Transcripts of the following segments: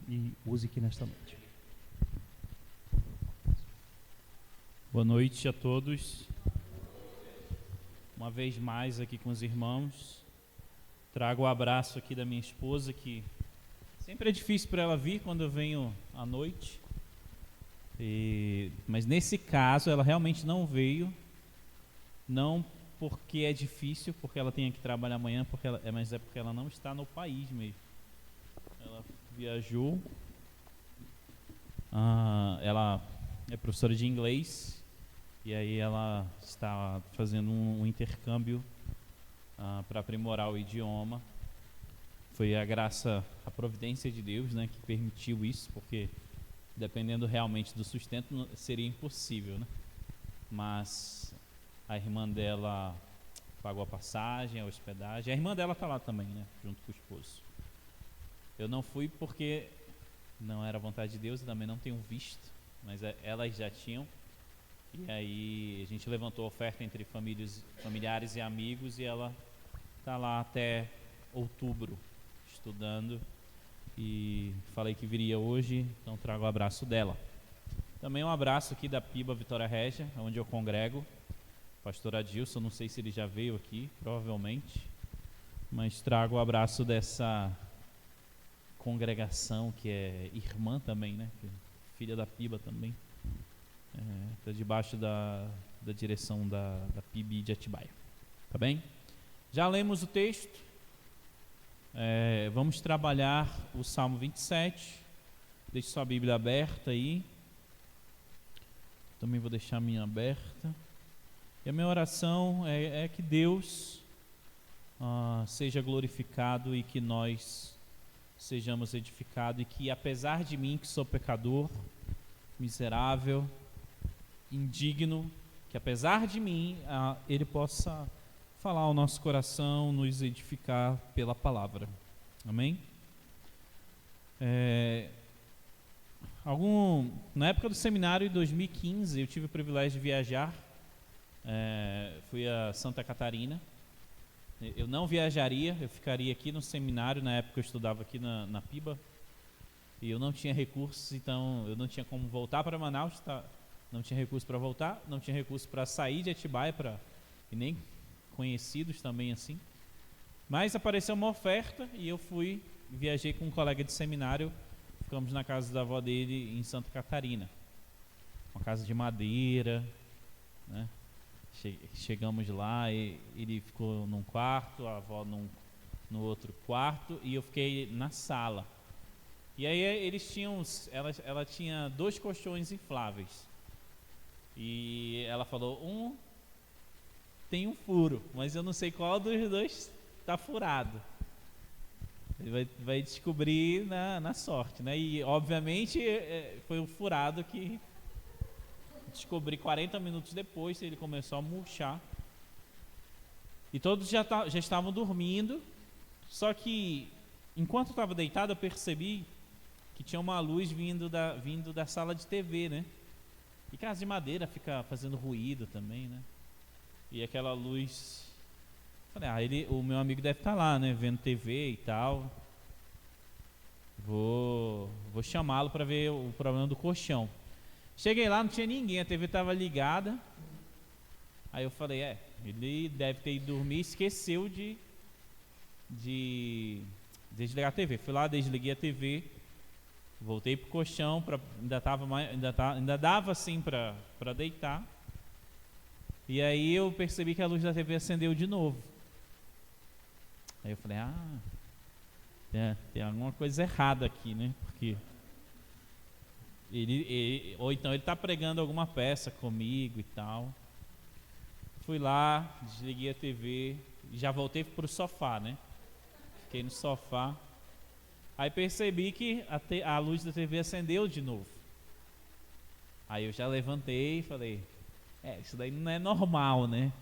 e use aqui nesta noite. Boa noite a todos. Uma vez mais aqui com os irmãos. Trago o abraço aqui da minha esposa, que sempre é difícil para ela vir quando eu venho à noite. Mas nesse caso ela realmente não veio, não porque é difícil, porque ela tem que trabalhar amanhã, mas é porque ela não está no país mesmo. Ela viajou, ela é professora de inglês e aí ela está fazendo um intercâmbio para aprimorar o idioma. Foi a graça, a providência de Deus, né, que permitiu isso, porque dependendo realmente do sustento seria impossível, né? Mas a irmã dela pagou a passagem, a hospedagem. A irmã dela está lá também, né, junto com o esposo. Eu não fui porque não era vontade de Deus e também não tenho visto, mas elas já tinham. E aí a gente levantou a oferta entre familiares e amigos e ela está lá até outubro estudando. E falei que viria hoje, então trago o abraço dela. Também um abraço aqui da Piba Vitória Régia, onde eu congrego. Pastor Adilson, não sei se ele já veio aqui, provavelmente. Mas trago o abraço dessa congregação que é irmã também, né? Filha da Piba também. Está debaixo da direção da PIB de Atibaia. Tá bem? Já lemos o texto. Vamos trabalhar o Salmo 27. Deixe sua Bíblia aberta aí. Também vou deixar a minha aberta. E a minha oração é que Deus seja glorificado e que nós sejamos edificados, e que apesar de mim, que sou pecador, miserável, indigno, que apesar de mim Ele possa falar ao nosso coração, nos edificar pela palavra. Amém? Na época do seminário, em 2015, eu tive o privilégio de viajar. Fui a Santa Catarina. Eu não viajaria, eu ficaria aqui no seminário. Na época eu estudava aqui na PIBA e eu não tinha recursos, então eu não tinha como voltar para Manaus, não tinha recurso para voltar, não tinha recurso para sair de Atibaia, e nem conhecidos também assim. Mas apareceu uma oferta e eu viajei com um colega de seminário. Ficamos na casa da avó dele em Santa Catarina, uma casa de madeira, né? Chegamos lá e ele ficou num quarto, a avó no outro quarto e eu fiquei na sala. E aí eles tinham, ela tinha 2 colchões infláveis e ela falou, tem um furo, mas eu não sei qual dos 2 está furado. Ele vai descobrir na sorte, né? E obviamente foi o furado que descobri 40 minutos depois. Ele começou a murchar e todos já estavam dormindo. Só que enquanto eu estava deitado, eu percebi que tinha uma luz vindo da sala de TV, né? E casa de madeira fica fazendo ruído também, né? E aquela luz, falei, o meu amigo deve estar lá, né, vendo TV e tal. Vou chamá-lo para ver o problema do colchão. Cheguei lá, não tinha ninguém, a TV estava ligada. Aí eu falei, ele deve ter ido dormir, esqueceu de desligar a TV. Fui lá, desliguei a TV, voltei pro colchão, ainda dava assim para deitar. E aí eu percebi que a luz da TV acendeu de novo. Aí eu falei, tem alguma coisa errada aqui, né? Porque ou então ele está pregando alguma peça comigo e tal. Fui lá, desliguei a TV, já voltei pro sofá, né? Fiquei no sofá. Aí percebi que a luz da TV acendeu de novo. Aí eu já levantei e falei, isso daí não é normal, né?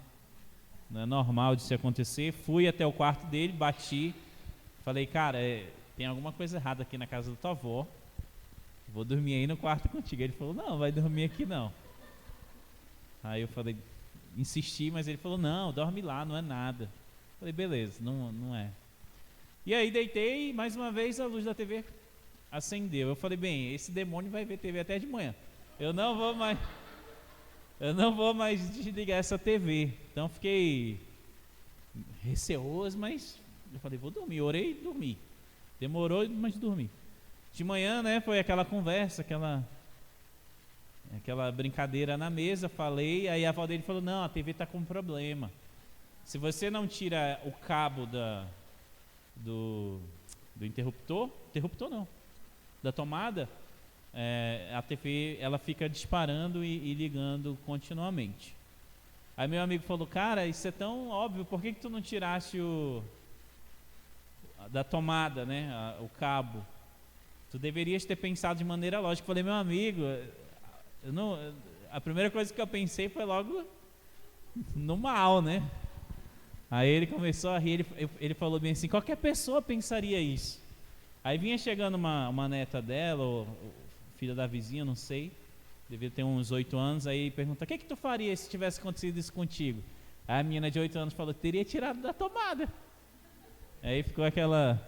Não é normal disso acontecer. Fui até o quarto dele, bati, falei, cara, tem alguma coisa errada aqui na casa da tua avó. Vou dormir aí no quarto contigo. Ele falou, não, vai dormir aqui não. Aí eu falei, insisti, mas ele falou, não, dorme lá, não é nada. Falei, beleza, não é. E aí deitei e mais uma vez a luz da TV acendeu. Eu falei, bem, esse demônio vai ver TV até de manhã. Eu não vou mais desligar essa TV. Então fiquei receoso, mas eu falei, vou dormir. Orei e dormi. Demorou, mas dormi. De manhã, né, foi aquela conversa, aquela brincadeira na mesa, falei, aí a avó dele falou, não, a TV está com problema. Se você não tira o cabo do interruptor não, da tomada, a TV ela fica disparando e ligando continuamente. Aí meu amigo falou, cara, isso é tão óbvio, por que tu não tiraste da tomada, né, o cabo? Tu deverias ter pensado de maneira lógica. Eu falei, meu amigo, a primeira coisa que eu pensei foi logo no mal, né? Aí ele começou a rir, ele falou bem assim, qualquer pessoa pensaria isso. Aí vinha chegando uma neta dela, ou filha da vizinha, não sei, devia ter uns 8 anos, aí pergunta, o que tu faria se tivesse acontecido isso contigo? Aí a menina de 8 anos falou, teria tirado da tomada. Aí ficou aquela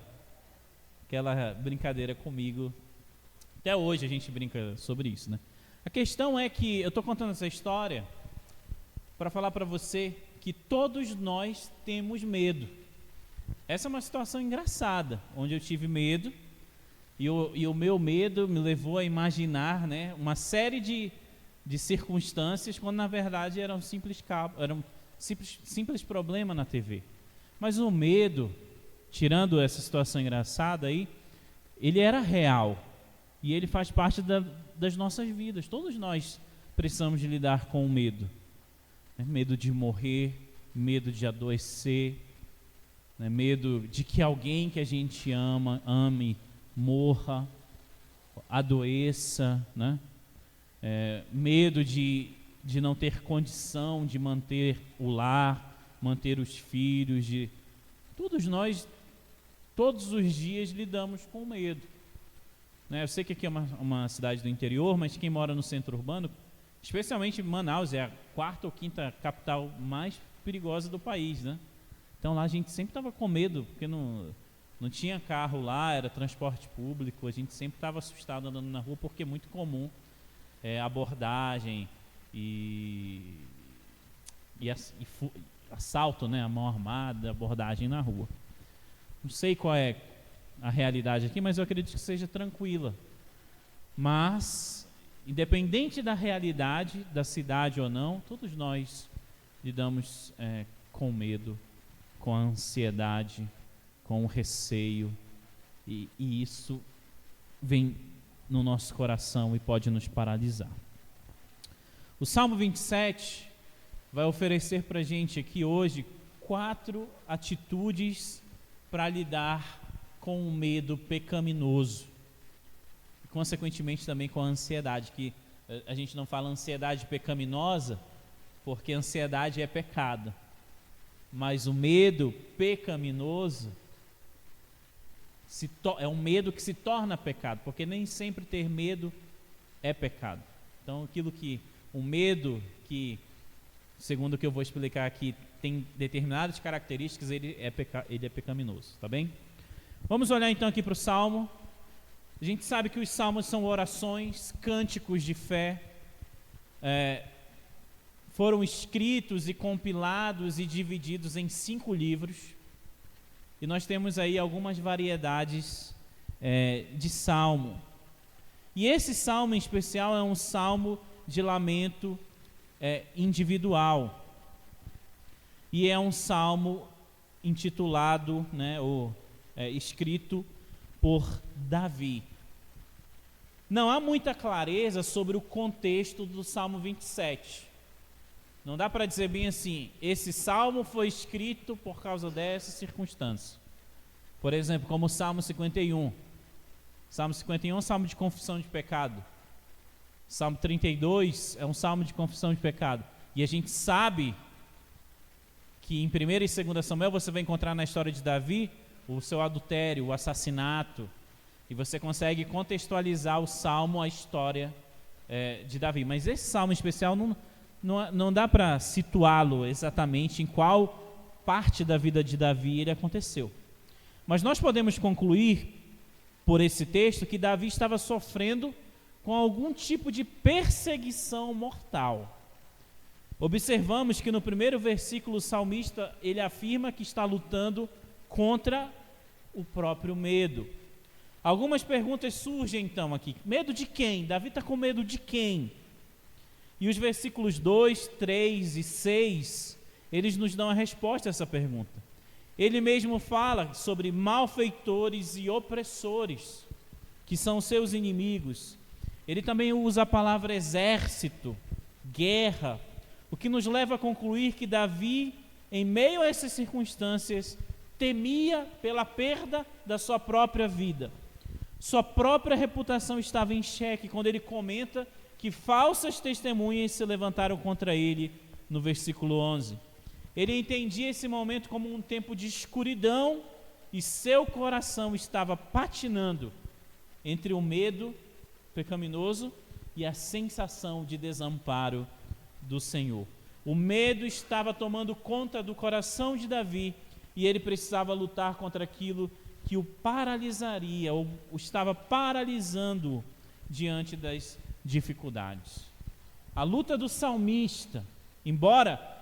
brincadeira comigo. Até hoje a gente brinca sobre isso, né? A questão é que eu estou contando essa história para falar para você que todos nós temos medo. Essa é uma situação engraçada, onde eu tive medo e o meu medo me levou a imaginar, né, uma série de circunstâncias, quando na verdade era um simples problema na TV. Mas o medo, tirando essa situação engraçada aí, ele era real e ele faz parte das nossas vidas. Todos nós precisamos de lidar com o medo, né? Medo de morrer, medo de adoecer, né? Medo de que alguém que a gente ame, morra, adoeça, né? Medo de não ter condição de manter o lar, manter os filhos, todos nós, todos os dias lidamos com medo, né? Eu sei que aqui é uma cidade do interior, mas quem mora no centro urbano, especialmente Manaus, é a 4ª ou 5ª capital mais perigosa do país, né? Então lá a gente sempre estava com medo, porque não tinha carro lá, era transporte público, a gente sempre estava assustado andando na rua, porque é muito comum abordagem e assalto, né? A mão armada, abordagem na rua. Não sei qual é a realidade aqui, mas eu acredito que seja tranquila. Mas, independente da realidade, da cidade ou não, todos nós lidamos com medo, com a ansiedade, com o receio, e isso vem no nosso coração e pode nos paralisar. O Salmo 27 vai oferecer para a gente aqui hoje 4 atitudes para lidar com o medo pecaminoso e consequentemente também com a ansiedade, que a gente não fala ansiedade pecaminosa porque ansiedade é pecado, mas o medo pecaminoso é um medo que se torna pecado, porque nem sempre ter medo é pecado. Então um medo que, segundo o que eu vou explicar aqui, tem determinadas características, ele é pecaminoso, tá bem? Vamos olhar então aqui para o Salmo. A gente sabe que os Salmos são orações, cânticos de fé, foram escritos e compilados e divididos em 5 livros, e nós temos aí algumas variedades de salmo. E esse salmo em especial é um salmo de lamento individual, e é um salmo intitulado, né, escrito por Davi. Não há muita clareza sobre o contexto do Salmo 27. Não dá para dizer bem assim, esse salmo foi escrito por causa dessa circunstância. Por exemplo, como o Salmo 51. Salmo 51 é um salmo de confissão de pecado. Salmo 32 é um salmo de confissão de pecado. E a gente sabe que em 1 e 2 Samuel você vai encontrar na história de Davi o seu adultério, o assassinato, e você consegue contextualizar o salmo, a história de Davi. Mas esse salmo especial não dá para situá-lo exatamente em qual parte da vida de Davi ele aconteceu. Mas nós podemos concluir, por esse texto que Davi estava sofrendo com algum tipo de perseguição mortal. Observamos que no primeiro versículo o salmista ele afirma que está lutando contra o próprio medo. Algumas perguntas surgem então aqui. Medo de quem? Davi está com medo de quem? E os versículos 2, 3 e 6, eles nos dão a resposta a essa pergunta. Ele mesmo fala sobre malfeitores e opressores, que são seus inimigos. Ele também usa a palavra exército, guerra, o que nos leva a concluir que Davi, em meio a essas circunstâncias, temia pela perda da sua própria vida. Sua própria reputação estava em xeque quando ele comenta que falsas testemunhas se levantaram contra ele no versículo 11. Ele entendia esse momento como um tempo de escuridão e seu coração estava patinando entre o medo pecaminoso e a sensação de desamparo do Senhor. O medo estava tomando conta do coração de Davi e ele precisava lutar contra aquilo que o paralisaria, ou estava paralisando diante das dificuldades. A luta do salmista, embora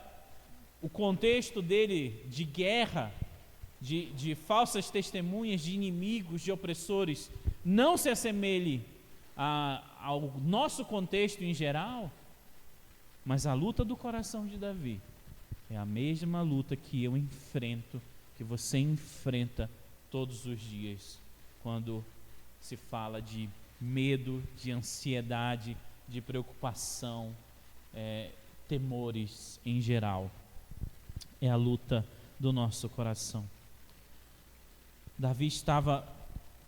o contexto dele de guerra, de falsas testemunhas, de inimigos, de opressores, não se assemelhe ao nosso contexto em geral, mas a luta do coração de Davi é a mesma luta que eu enfrento, que você enfrenta todos os dias, quando se fala de medo, de ansiedade, de preocupação, temores em geral. É a luta do nosso coração. Davi estava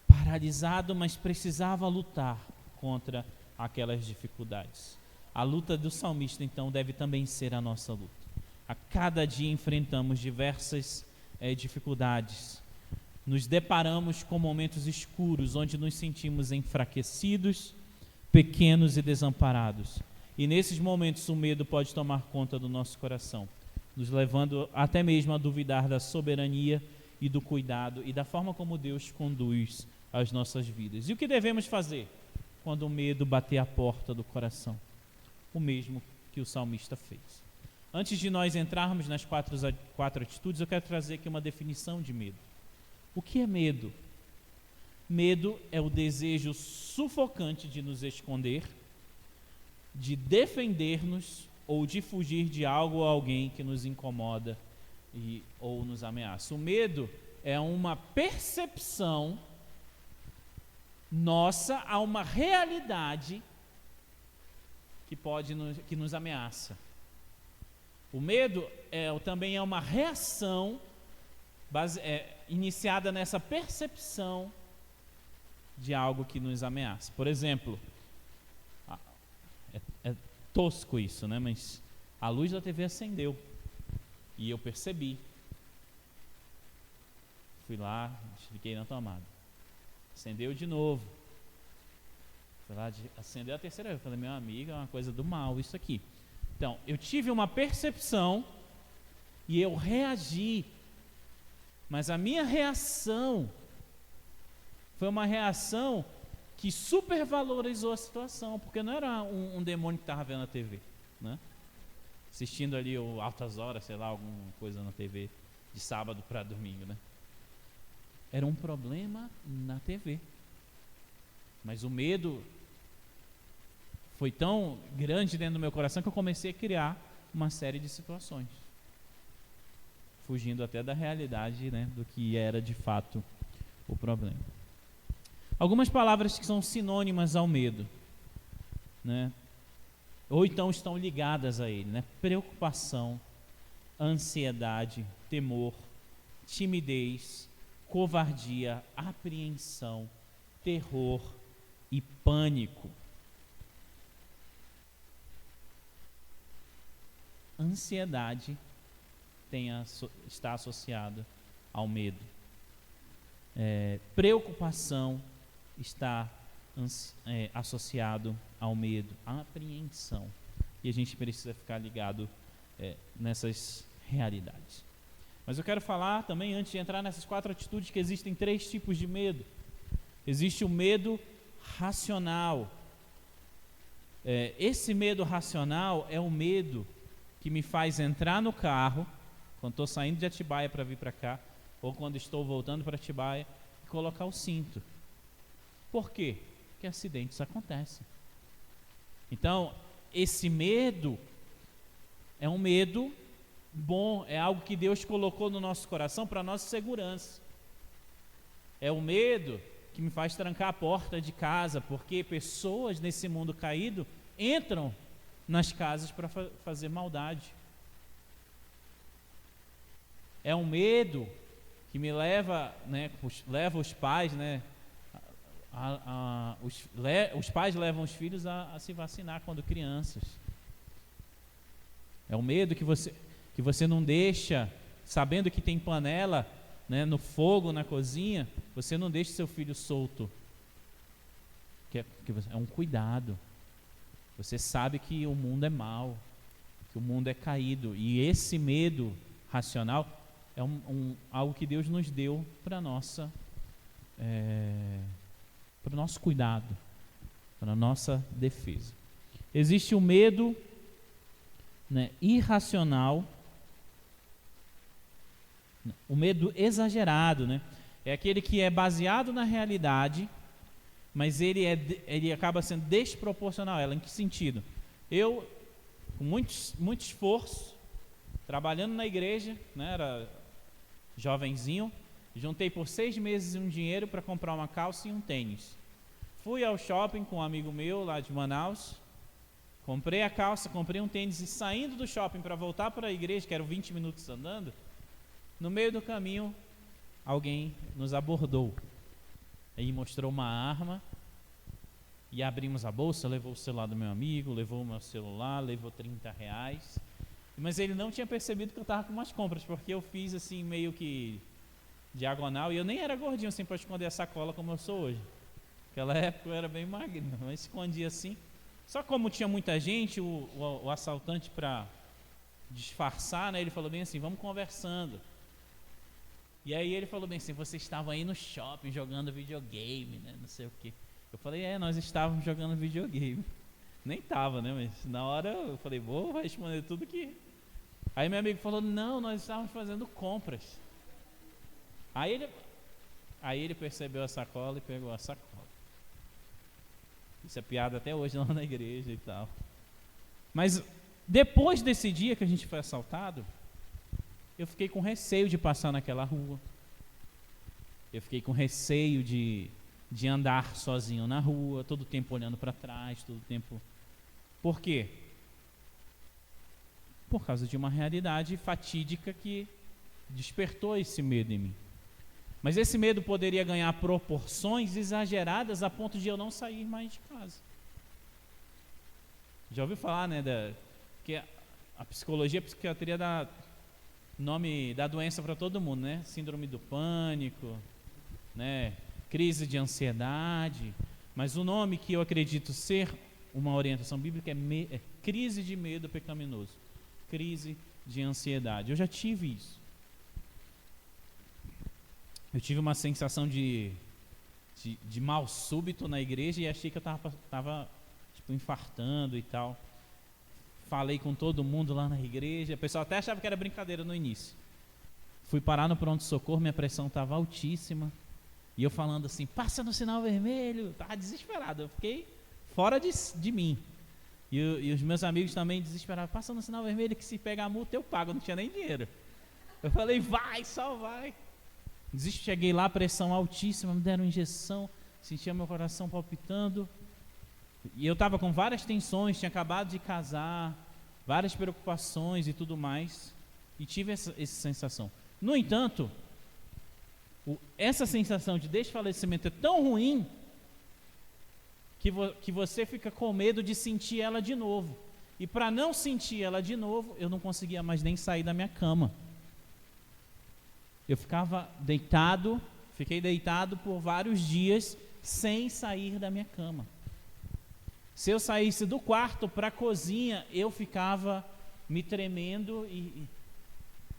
paralisado, mas precisava lutar contra aquelas dificuldades. A luta do salmista, então, deve também ser a nossa luta. A cada dia enfrentamos diversas dificuldades. Nos deparamos com momentos escuros, onde nos sentimos enfraquecidos, pequenos e desamparados. E nesses momentos o medo pode tomar conta do nosso coração, nos levando até mesmo a duvidar da soberania e do cuidado e da forma como Deus conduz as nossas vidas. E o que devemos fazer quando o medo bater a porta do coração? O mesmo que o salmista fez. Antes de nós entrarmos nas quatro atitudes, eu quero trazer aqui uma definição de medo. O que é medo? Medo é o desejo sufocante de nos esconder, de defender-nos ou de fugir de algo ou alguém que nos incomoda ou nos ameaça. O medo é uma percepção nossa a uma realidade que nos ameaça. O medo também é uma reação iniciada nessa percepção de algo que nos ameaça. Por exemplo, é tosco isso, né? Mas a luz da TV acendeu e eu percebi. Fui lá, fiquei na tomada. Acendeu de novo. Fui lá, acendeu a terceira vez. Eu falei, meu amigo, é uma coisa do mal isso aqui. Então, eu tive uma percepção e eu reagi. Mas a minha reação foi uma reação que supervalorizou a situação, porque não era um demônio que estava vendo a TV, né? Assistindo ali o Altas Horas, sei lá, alguma coisa na TV de sábado para domingo, né? Era um problema na TV. Mas o medo foi tão grande dentro do meu coração que eu comecei a criar uma série de situações, fugindo até da realidade, né, do que era de fato o problema. Algumas palavras que são sinônimas ao medo, né, ou então estão ligadas a ele, né? Preocupação, ansiedade, temor, timidez, covardia, apreensão, terror e pânico. Ansiedade está associada ao medo. Preocupação está associado ao medo, à apreensão. E a gente precisa ficar ligado nessas realidades. Mas eu quero falar também, antes de entrar nessas 4 atitudes, que existem 3 tipos de medo. Existe o medo racional. Esse medo racional é o medo que me faz entrar no carro, quando estou saindo de Atibaia para vir para cá, ou quando estou voltando para Atibaia, e colocar o cinto. Por quê? Porque acidentes acontecem. Então, esse medo é um medo bom, é algo que Deus colocou no nosso coração para nossa segurança. É o medo que me faz trancar a porta de casa, porque pessoas nesse mundo caído entram nas casas para fazer maldade. É um medo que me leva, né, leva os pais, né, os pais levam os filhos a se vacinar quando crianças. É um medo que você não deixa, sabendo que tem panela, né, no fogo, na cozinha, você não deixa seu filho solto. É um cuidado. Você sabe que o mundo é mau, que o mundo é caído. E esse medo racional é algo que Deus nos deu para o nosso cuidado, para a nossa defesa. Existe o medo, né, irracional, o medo exagerado, né? É aquele que é baseado na realidade, mas ele acaba sendo desproporcional. Ela, em que sentido? Eu, com muito esforço, trabalhando na igreja, né, era jovenzinho, juntei por 6 meses um dinheiro para comprar uma calça e um tênis. Fui ao shopping com um amigo meu lá de Manaus, comprei a calça, comprei um tênis, e saindo do shopping para voltar para a igreja, que eram 20 minutos andando, no meio do caminho alguém nos abordou. Aí mostrou uma arma e abrimos a bolsa, levou o celular do meu amigo, levou o meu celular, levou R$30. Mas ele não tinha percebido que eu estava com umas compras, porque eu fiz assim meio que diagonal, e eu nem era gordinho assim para esconder a sacola como eu sou hoje. Naquela época eu era bem magrinho, mas escondia assim. Só como tinha muita gente, o assaltante, para disfarçar, né, ele falou bem assim, vamos conversando. E aí ele falou bem assim, vocês estavam aí no shopping jogando videogame, né, não sei o quê. Eu falei, nós estávamos jogando videogame. Nem tava, né, mas na hora eu falei, vai responder tudo que... Aí meu amigo falou, não, nós estávamos fazendo compras. Aí ele percebeu a sacola e pegou a sacola. Isso é piada até hoje lá na igreja e tal. Mas depois desse dia que a gente foi assaltado, eu fiquei com receio de passar naquela rua. Eu fiquei com receio de andar sozinho na rua, todo o tempo olhando para trás, todo o tempo... Por quê? Por causa de uma realidade fatídica que despertou esse medo em mim. Mas esse medo poderia ganhar proporções exageradas a ponto de eu não sair mais de casa. Já ouviu falar, né, que a psicologia, a psiquiatria dá nome da doença para todo mundo, né? Síndrome do pânico, né? Crise de ansiedade. Mas o nome que eu acredito ser uma orientação bíblica é crise de medo pecaminoso, crise de ansiedade. Eu já tive isso. Eu tive uma sensação de mal súbito na igreja e achei que eu estava tipo, infartando e tal. Falei com todo mundo lá na igreja, o pessoal até achava que era brincadeira no início. Fui parar no pronto-socorro, minha pressão estava altíssima. E eu falando assim, passa no sinal vermelho. Estava desesperado, eu fiquei fora de mim. E os meus amigos também desesperados, passa no sinal vermelho que se pegar a multa eu pago, não tinha nem dinheiro. Eu falei, vai, só vai. Cheguei lá, pressão altíssima, me deram injeção, sentia meu coração palpitando. E eu estava com várias tensões, tinha acabado de casar, várias preocupações e tudo mais. E tive essa sensação. No entanto, essa sensação de desfalecimento é tão ruim que você fica com medo de sentir ela de novo. E para não sentir ela de novo, eu não conseguia mais nem sair da minha cama. Eu fiquei deitado por vários dias sem sair da minha cama. Se eu saísse do quarto para a cozinha, eu ficava me tremendo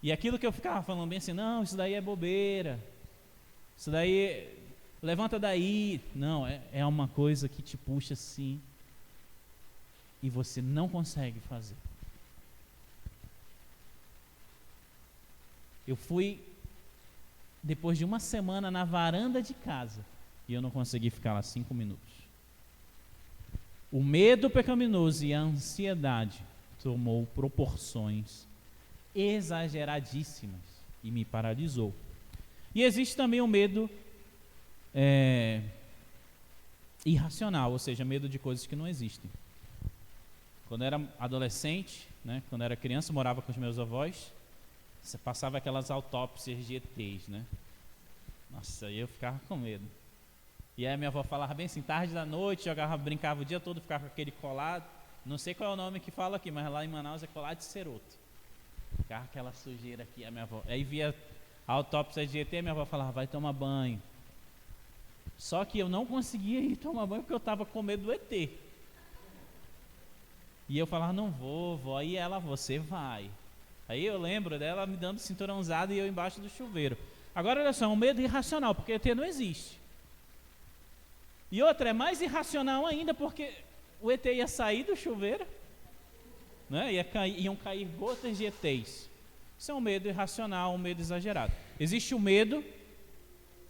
e aquilo que eu ficava falando bem assim, não, isso daí é bobeira, isso daí levanta daí. Não, é uma coisa que te puxa assim e você não consegue fazer. Eu fui depois de uma semana na varanda de casa e eu não consegui ficar lá 5 minutos. O medo pecaminoso e a ansiedade tomou proporções exageradíssimas e me paralisou. E existe também o medo irracional, ou seja, medo de coisas que não existem. Quando eu era adolescente, né, quando eu era criança, eu morava com os meus avós, você passava aquelas autópsias de ETs, né? Nossa, aí eu ficava com medo. E aí minha avó falava bem assim, tarde da noite, brincava o dia todo, ficava com aquele colado, não sei qual é o nome que fala aqui, mas lá em Manaus é colado de ceroto. Ficava aquela sujeira aqui, a minha avó. Aí via a autópsia de ET, minha avó falava, vai tomar banho. Só que eu não conseguia ir tomar banho porque eu estava com medo do ET. E eu falava, não vou, vó. E ela, você vai. Aí eu lembro dela me dando cinturãozada e eu embaixo do chuveiro. Agora olha só, é um medo irracional, porque ET não existe. E outra, é mais irracional ainda porque o ET ia sair do chuveiro, né? Iam cair gotas de ETs. Isso é um medo irracional, um medo exagerado. Existe o medo,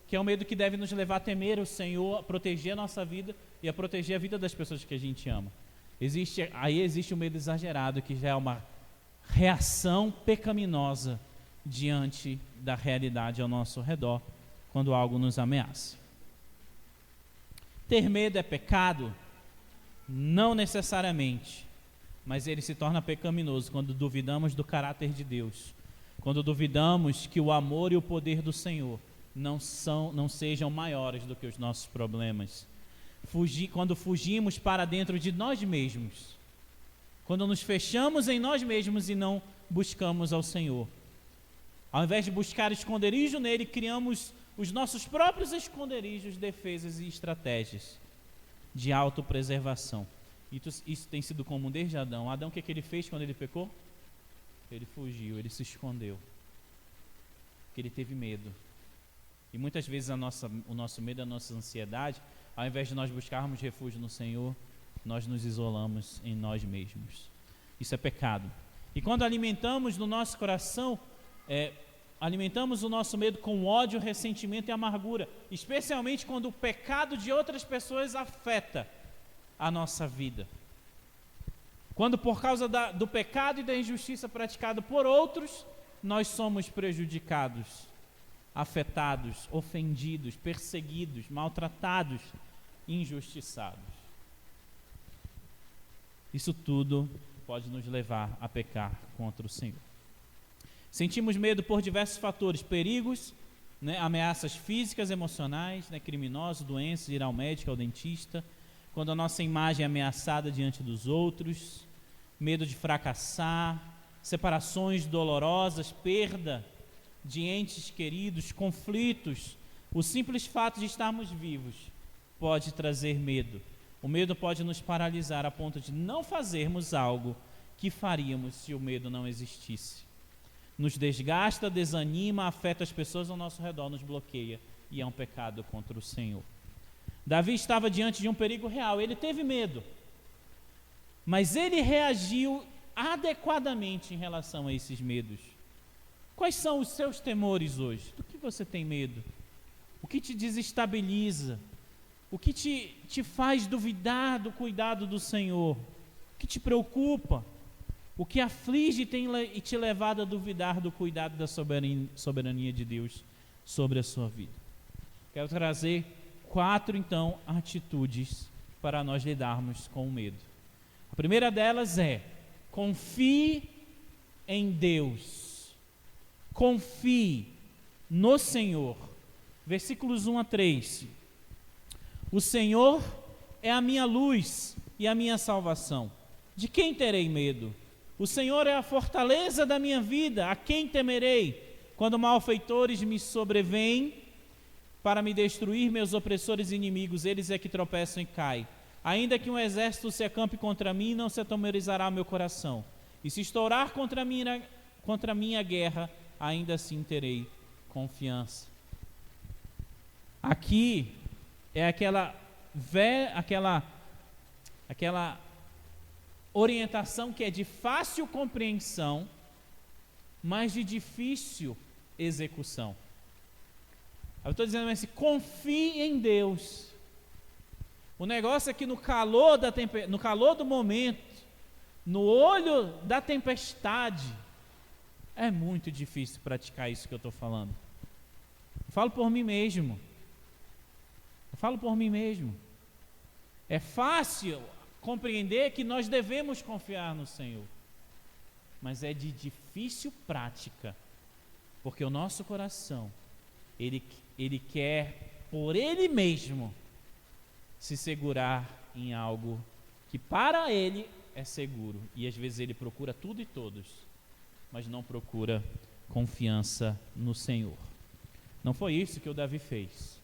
que é um medo que deve nos levar a temer o Senhor, a proteger a nossa vida e a proteger a vida das pessoas que a gente ama. Aí existe o medo exagerado, que já é uma reação pecaminosa diante da realidade ao nosso redor, quando algo nos ameaça. Ter medo é pecado? Não necessariamente, mas ele se torna pecaminoso quando duvidamos do caráter de Deus, quando duvidamos que o amor e o poder do Senhor não sejam maiores do que os nossos problemas. Quando fugimos para dentro de nós mesmos, quando nos fechamos em nós mesmos e não buscamos ao Senhor. Ao invés de buscar esconderijo nele, criamos os nossos próprios esconderijos, defesas e estratégias de autopreservação. Isso tem sido comum desde Adão. Adão, o que ele fez quando ele pecou? Ele fugiu, ele se escondeu. Porque ele teve medo. E muitas vezes o nosso medo, a nossa ansiedade, ao invés de nós buscarmos refúgio no Senhor, nós nos isolamos em nós mesmos. Isso é pecado. E quando alimentamos no nosso coração, alimentamos o nosso medo com ódio, ressentimento e amargura, especialmente quando o pecado de outras pessoas afeta a nossa vida. Quando por causa do pecado e da injustiça praticada por outros, nós somos prejudicados, afetados, ofendidos, perseguidos, maltratados, injustiçados. Isso tudo pode nos levar a pecar contra o Senhor. Sentimos medo por diversos fatores, perigos, né, ameaças físicas, emocionais, né, criminosos, doenças, ir ao médico, ao dentista, quando a nossa imagem é ameaçada diante dos outros, medo de fracassar, separações dolorosas, perda de entes queridos, conflitos. O simples fato de estarmos vivos pode trazer medo. O medo pode nos paralisar a ponto de não fazermos algo que faríamos se o medo não existisse. Nos desgasta, desanima, afeta as pessoas ao nosso redor, nos bloqueia e é um pecado contra o Senhor. Davi estava diante de um perigo real, ele teve medo, mas ele reagiu adequadamente em relação a esses medos. Quais são os seus temores hoje? Do que você tem medo? O que te desestabiliza? O que te faz duvidar do cuidado do Senhor? O que te preocupa? O que aflige e te levado a duvidar do cuidado da soberania de Deus sobre a sua vida? Quero trazer 4, então, atitudes para nós lidarmos com o medo. A primeira delas é: confie em Deus. Confie no Senhor. Versículos 1 a 3. O Senhor é a minha luz e a minha salvação. De quem terei medo? O Senhor é a fortaleza da minha vida. A quem temerei? Quando malfeitores me sobrevêm para me destruir, meus opressores e inimigos, eles é que tropeçam e caem. Ainda que um exército se acampe contra mim, não se atemorizará meu coração. E se estourar contra mim a guerra, ainda assim terei confiança. Aqui é aquela orientação que é de fácil compreensão, mas de difícil execução. Eu estou dizendo assim, confie em Deus. O negócio é que no calor do momento, no olho da tempestade, é muito difícil praticar isso que eu estou falando. Eu falo por mim mesmo. É fácil compreender que nós devemos confiar no Senhor, mas é de difícil prática, porque o nosso coração, ele quer, por ele mesmo, se segurar em algo que para ele é seguro, e às vezes ele procura tudo e todos, mas não procura confiança no Senhor. Não foi isso que o Davi fez.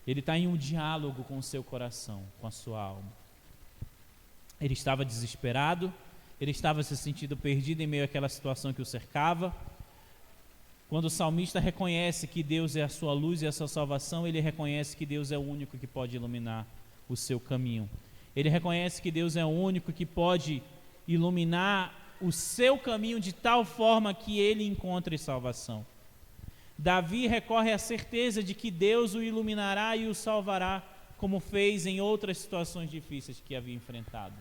Ele está em um diálogo com o seu coração, com a sua alma. Ele estava desesperado, ele estava se sentindo perdido em meio àquela situação que o cercava. Quando o salmista reconhece que Deus é a sua luz e a sua salvação, ele reconhece que Deus é o único que pode iluminar o seu caminho. Ele reconhece que Deus é o único que pode iluminar o seu caminho de tal forma que ele encontre salvação. Davi recorre à certeza de que Deus o iluminará e o salvará, como fez em outras situações difíceis que havia enfrentado.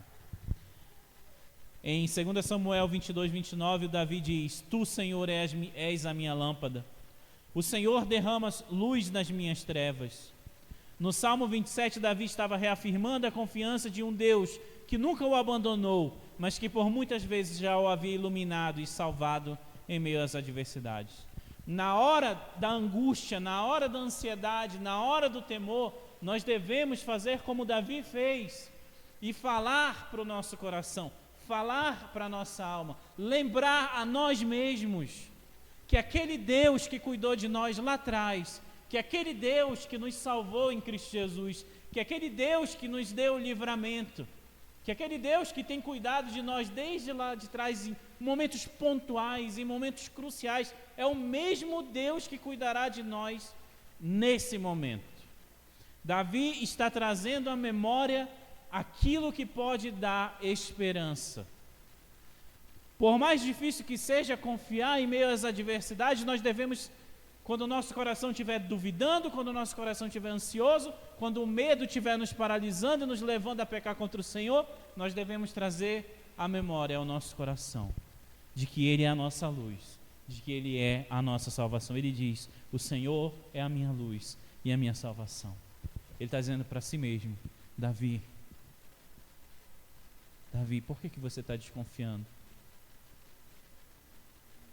Em 2 Samuel 22, 29, o Davi diz: Tu, Senhor, és a minha lâmpada. O Senhor derrama luz nas minhas trevas. No Salmo 27, Davi estava reafirmando a confiança de um Deus que nunca o abandonou, mas que por muitas vezes já o havia iluminado e salvado em meio às adversidades. Na hora da angústia, na hora da ansiedade, na hora do temor, nós devemos fazer como Davi fez e falar para o nosso coração, falar para a nossa alma, lembrar a nós mesmos que aquele Deus que cuidou de nós lá atrás, que aquele Deus que nos salvou em Cristo Jesus, que aquele Deus que nos deu o livramento, que aquele Deus que tem cuidado de nós desde lá de trás, em momentos pontuais, em momentos cruciais, é o mesmo Deus que cuidará de nós nesse momento. Davi está trazendo à memória aquilo que pode dar esperança. Por mais difícil que seja confiar em meio às adversidades, nós devemos, quando o nosso coração estiver duvidando, quando o nosso coração estiver ansioso, quando o medo estiver nos paralisando e nos levando a pecar contra o Senhor, nós devemos trazer à memória ao nosso coração de que Ele é a nossa luz, de que Ele é a nossa salvação. Ele diz: o Senhor é a minha luz e a minha salvação. Ele está dizendo para si mesmo: Davi, por que você está desconfiando?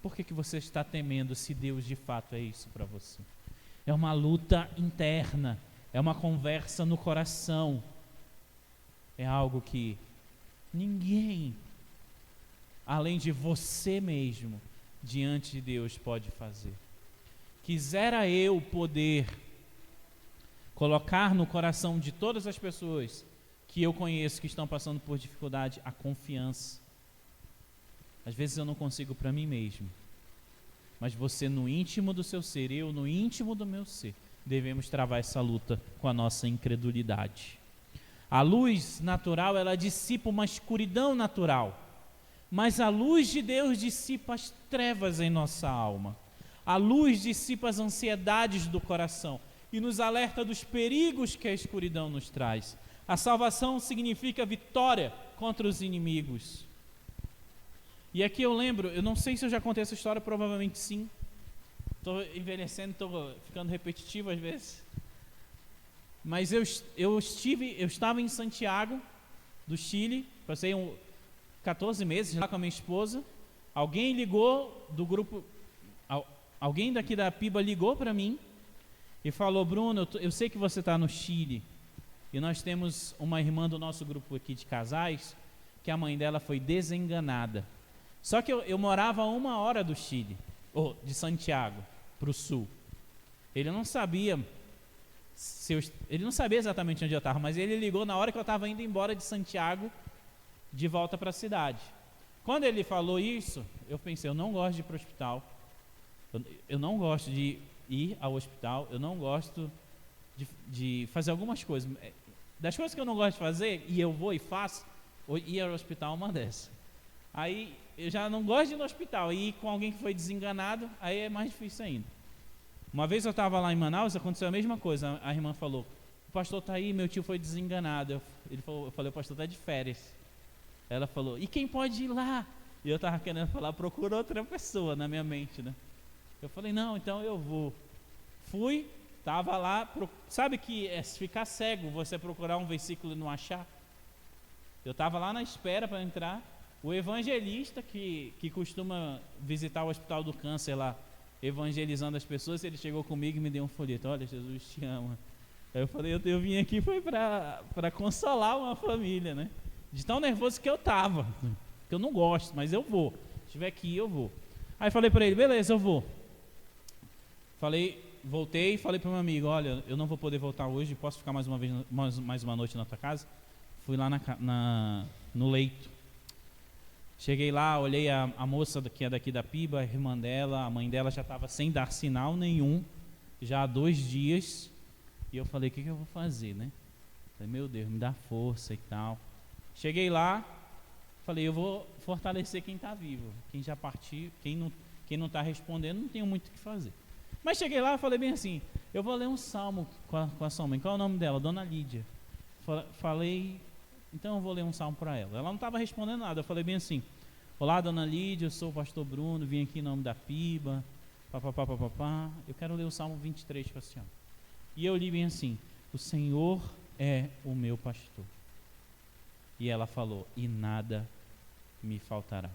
Por que você está temendo se Deus de fato é isso para você? É uma luta interna, é uma conversa no coração, é algo que ninguém, além de você mesmo, diante de Deus pode fazer. Quisera eu poder colocar no coração de todas as pessoas que eu conheço que estão passando por dificuldade a confiança. Às vezes eu não consigo para mim mesmo, mas você no íntimo do seu ser, eu no íntimo do meu ser, devemos travar essa luta com a nossa incredulidade. A luz natural, ela dissipa uma escuridão natural, mas a luz de Deus dissipa as trevas em nossa alma. A luz dissipa as ansiedades do coração e nos alerta dos perigos que a escuridão nos traz. A salvação significa vitória contra os inimigos. E aqui eu lembro, eu não sei se eu já contei essa história, provavelmente sim. Estou envelhecendo, estou ficando repetitivo às vezes. Mas eu estava em Santiago, do Chile, passei 14 meses lá com a minha esposa. Alguém ligou do grupo, alguém daqui da PIBA ligou para mim e falou: Bruno, eu sei que você está no Chile, e nós temos uma irmã do nosso grupo aqui de casais, que a mãe dela foi desenganada. Só que eu morava a 1 hora do Chile, ou de Santiago, para o sul. Ele não sabia exatamente onde eu estava, mas ele ligou na hora que eu estava indo embora de Santiago, de volta para a cidade. Quando ele falou isso, eu pensei: eu não gosto de ir para o hospital, eu não gosto de ir ao hospital, eu não gosto de fazer algumas coisas. Das coisas que eu não gosto de fazer, e eu vou e faço, ir ao hospital é uma dessas. Aí eu já não gosto de ir no hospital, e ir com alguém que foi desenganado, aí é mais difícil ainda. Uma vez eu estava lá em Manaus, aconteceu a mesma coisa. A irmã falou: o pastor está aí, meu tio foi desenganado. Eu falei: o pastor está de férias. Ela falou: e quem pode ir lá? E eu estava querendo falar: procura outra pessoa na minha mente, né? Eu falei: não, então eu vou. Fui, estava lá. Sabe que é ficar cego, você procurar um versículo e não achar? Eu estava lá na espera para entrar. O evangelista que costuma visitar o Hospital do Câncer lá, evangelizando as pessoas, ele chegou comigo e me deu um folheto: olha, Jesus te ama. Aí eu falei: eu vim aqui foi para consolar uma família, né? De tão nervoso que eu estava, que eu não gosto, mas eu vou. Se estiver aqui, eu vou. Aí falei para ele: beleza, eu vou. Voltei e falei para o meu amigo: olha, eu não vou poder voltar hoje, posso ficar mais uma noite na tua casa? Fui lá no leito. Cheguei lá, olhei a moça que é daqui da Piba, a irmã dela, a mãe dela já estava sem dar sinal nenhum, já há 2 dias. E eu falei: o que eu vou fazer, né? Falei: meu Deus, me dá força e tal. Cheguei lá, falei: eu vou fortalecer quem está vivo. Quem já partiu, quem não está respondendo, não tenho muito o que fazer. Mas cheguei lá e falei bem assim: eu vou ler um salmo com a sua mãe. Qual é o nome dela? Dona Lídia. Falei: então eu vou ler um salmo para ela. Ela não estava respondendo nada. Eu falei bem assim: olá, Dona Lídia, eu sou o pastor Bruno, vim aqui em nome da Piba, eu quero ler o Salmo 23 para a senhora. E eu li bem assim: o Senhor é o meu pastor. E ela falou: e nada me faltará.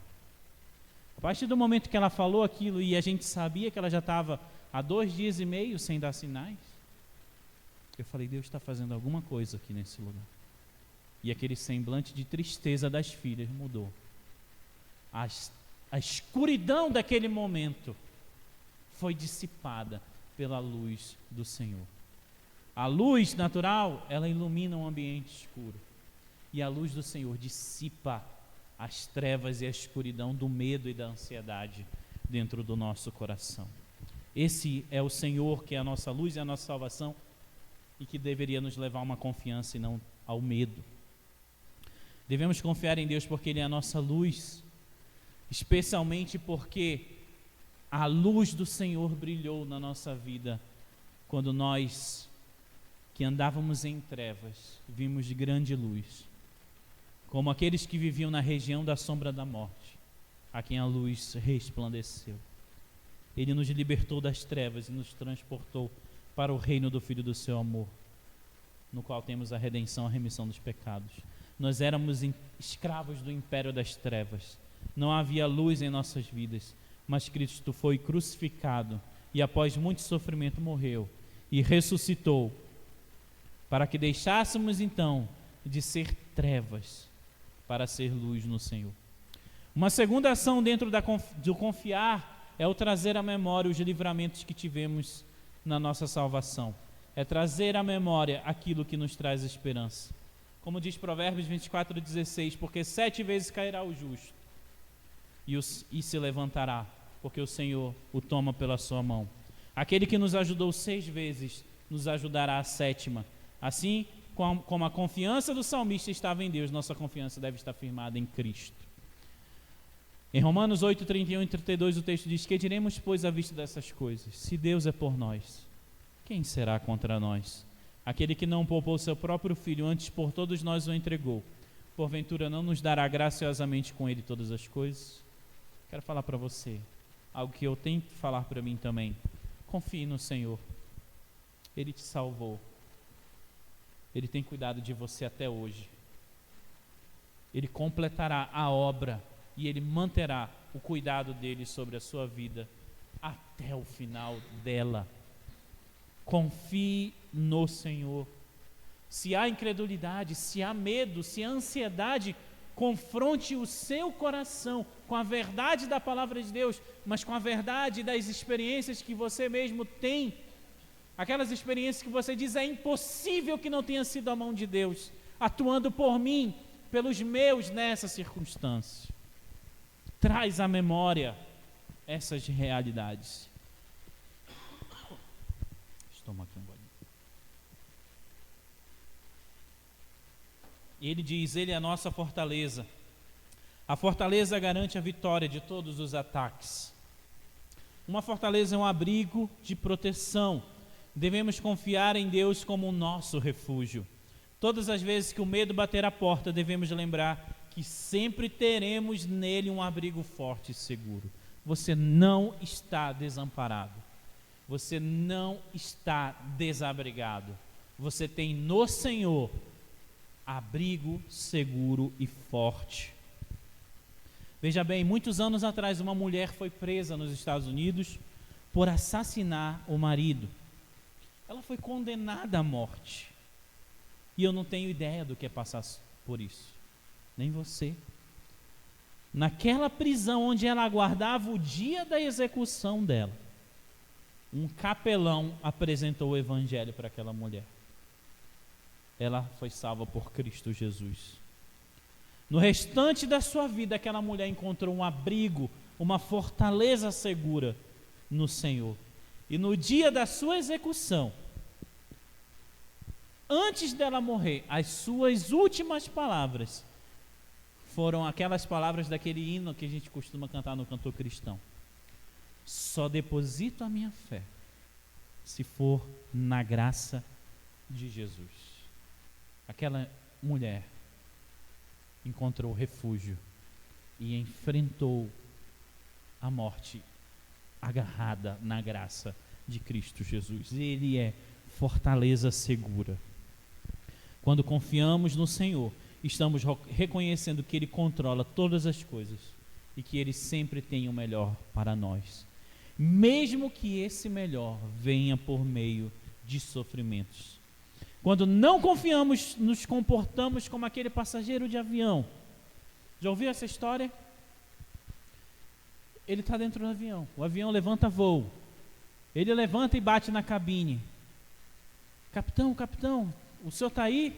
A partir do momento que ela falou aquilo, e a gente sabia que ela já estava há 2 dias e meio sem dar sinais, eu falei: Deus está fazendo alguma coisa aqui nesse lugar. E aquele semblante de tristeza das filhas mudou. A escuridão daquele momento foi dissipada pela luz do Senhor. A luz natural, ela ilumina um ambiente escuro. E a luz do Senhor dissipa as trevas e a escuridão do medo e da ansiedade dentro do nosso coração. Esse é o Senhor que é a nossa luz e a nossa salvação, e que deveria nos levar a uma confiança e não ao medo. Devemos confiar em Deus porque Ele é a nossa luz, especialmente porque a luz do Senhor brilhou na nossa vida quando nós, que andávamos em trevas, vimos grande luz, como aqueles que viviam na região da sombra da morte, a quem a luz resplandeceu. Ele nos libertou das trevas e nos transportou para o reino do Filho do seu amor, no qual temos a redenção, a remissão dos pecados. Nós éramos escravos do império das trevas, não havia luz em nossas vidas, mas Cristo foi crucificado e após muito sofrimento morreu e ressuscitou, para que deixássemos então de ser trevas para ser luz no Senhor. Uma segunda ação dentro do confiar é o trazer à memória os livramentos que tivemos na nossa salvação. É trazer à memória aquilo que nos traz esperança. Como diz Provérbios 24:16, porque 7 vezes cairá o justo e se levantará, porque o Senhor o toma pela sua mão. Aquele que nos ajudou 6 vezes, nos ajudará a 7ª. Assim, como a confiança do salmista estava em Deus, nossa confiança deve estar firmada em Cristo. Em Romanos 8:31 e 32, o texto diz: que diremos, pois, à vista dessas coisas? Se Deus é por nós, quem será contra nós? Aquele que não poupou seu próprio filho, antes por todos nós o entregou, porventura não nos dará graciosamente com ele todas as coisas? Quero falar para você algo que eu tenho que falar para mim também. Confie no Senhor. Ele te salvou. Ele tem cuidado de você até hoje. Ele completará a obra e Ele manterá o cuidado dele sobre a sua vida até o final dela. Confie no Senhor. Se há incredulidade, se há medo, se há ansiedade, confronte o seu coração com a verdade da palavra de Deus, mas com a verdade das experiências que você mesmo tem. Aquelas experiências que você diz: é impossível que não tenha sido a mão de Deus atuando por mim, pelos meus nessa circunstância. Traz à memória essas realidades. Toma aqui um golinho. Ele diz: Ele é a nossa fortaleza. A fortaleza garante a vitória de todos os ataques. Uma fortaleza é um abrigo de proteção. Devemos confiar em Deus como o nosso refúgio. Todas as vezes que o medo bater a porta, devemos lembrar que sempre teremos nele um abrigo forte e seguro. Você não está desamparado. Você não está desabrigado. Você tem no Senhor abrigo seguro e forte. Veja bem, muitos anos atrás, uma mulher foi presa nos Estados Unidos por assassinar o marido. Ela foi condenada à morte. E eu não tenho ideia do que é passar por isso. Nem você. Naquela prisão onde ela aguardava o dia da execução dela, um capelão apresentou o evangelho para aquela mulher. Ela foi salva por Cristo Jesus. No restante da sua vida, aquela mulher encontrou um abrigo, uma fortaleza segura no Senhor. E no dia da sua execução, antes dela morrer, as suas últimas palavras foram aquelas palavras daquele hino que a gente costuma cantar no cantor cristão: só deposito a minha fé se for na graça de Jesus. Aquela mulher encontrou refúgio e enfrentou a morte agarrada na graça de Cristo Jesus. Ele é fortaleza segura. Quando confiamos no Senhor, estamos reconhecendo que Ele controla todas as coisas e que Ele sempre tem o melhor para nós, mesmo que esse melhor venha por meio de sofrimentos. Quando não confiamos, nos comportamos como aquele passageiro de avião. Já ouviu essa história? Ele está dentro do avião, o avião levanta voo, ele levanta e bate na cabine. Capitão, o senhor está aí?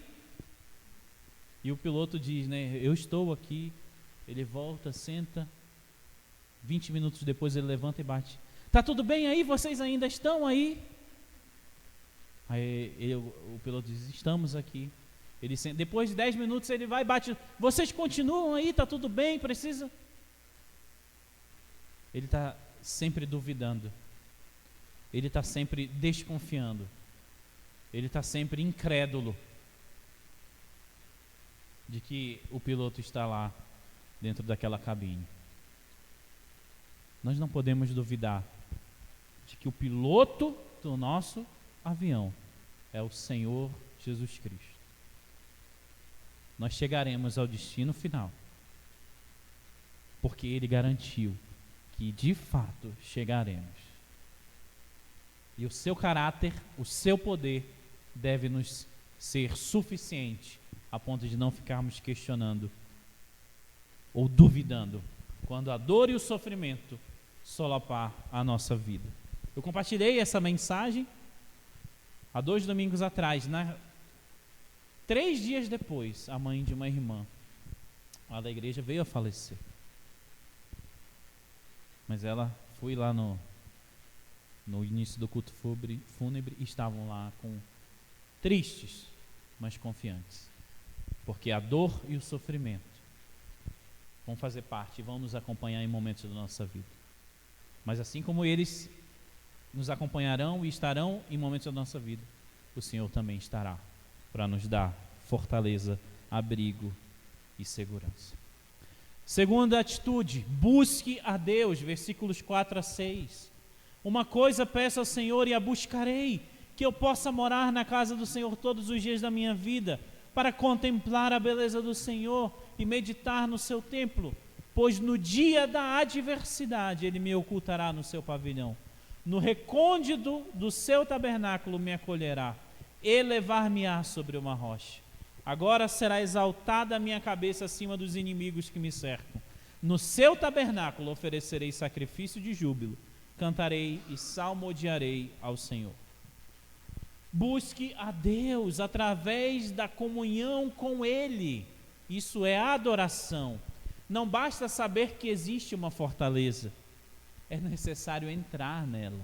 E o piloto diz, né, eu estou aqui. Ele volta, senta, 20 minutos depois ele levanta e bate. Está tudo bem aí? Vocês ainda estão aí? Aí o piloto diz, estamos aqui. Ele senta, depois de 10 minutos ele vai e bate, vocês continuam aí? Está tudo bem? Precisa? Ele está sempre duvidando. Ele está sempre desconfiando. Ele está sempre incrédulo de que o piloto está lá dentro daquela cabine. Nós não podemos duvidar de que o piloto do nosso avião é o Senhor Jesus Cristo. Nós chegaremos ao destino final, porque Ele garantiu que de fato chegaremos. E o seu caráter, o seu poder deve nos ser suficiente a ponto de não ficarmos questionando ou duvidando quando a dor e o sofrimento solapar a nossa vida. Eu compartilhei essa mensagem há 2 domingos atrás. 3 dias depois, a mãe de uma irmã lá da igreja veio a falecer. Mas ela foi lá no início do culto fúnebre e estavam lá tristes, mas confiantes. Porque a dor e o sofrimento vão fazer parte e vão nos acompanhar em momentos da nossa vida. Mas assim como eles nos acompanharão e estarão em momentos da nossa vida, o Senhor também estará para nos dar fortaleza, abrigo e segurança. Segunda atitude, busque a Deus, versículos 4 a 6. Uma coisa peço ao Senhor e a buscarei, que eu possa morar na casa do Senhor todos os dias da minha vida, para contemplar a beleza do Senhor e meditar no seu templo, pois no dia da adversidade Ele me ocultará no seu pavilhão. No recôndito do seu tabernáculo me acolherá, elevar-me-á sobre uma rocha. Agora será exaltada a minha cabeça acima dos inimigos que me cercam. No seu tabernáculo oferecerei sacrifício de júbilo, cantarei e salmodiarei ao Senhor. Busque a Deus através da comunhão com Ele. Isso é adoração. Não basta saber que existe uma fortaleza, é necessário entrar nela.